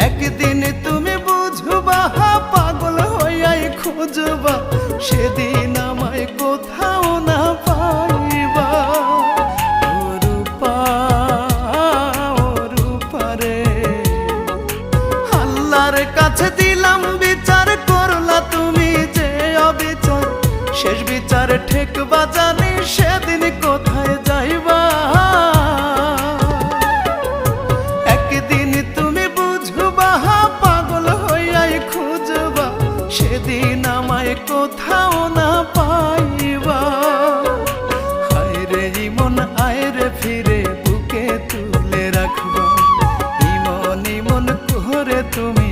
একদিন তুমি বুঝবা, পাগল হইয়াই খুঁজবা, সেদিন আমায় কোথাও না পাইবা। ও রূপা, ও রূপা রে, আল্লাহর কাছে দিলাম বিচার, করলা তুমি যে অবিচার। শেষ বিচার ঠেকবা জানি, সেদিন কোথায় যাইবা। একদিন তুমি বুঝবা, পাগল হইয়াই খুঁজবা, সেদিন আমায় কোথাও না পাইবা। হায় রে ইমন, আয় রে ফিরে, বুকে তুলে রাখবা। ইমন ইমন করে তুমি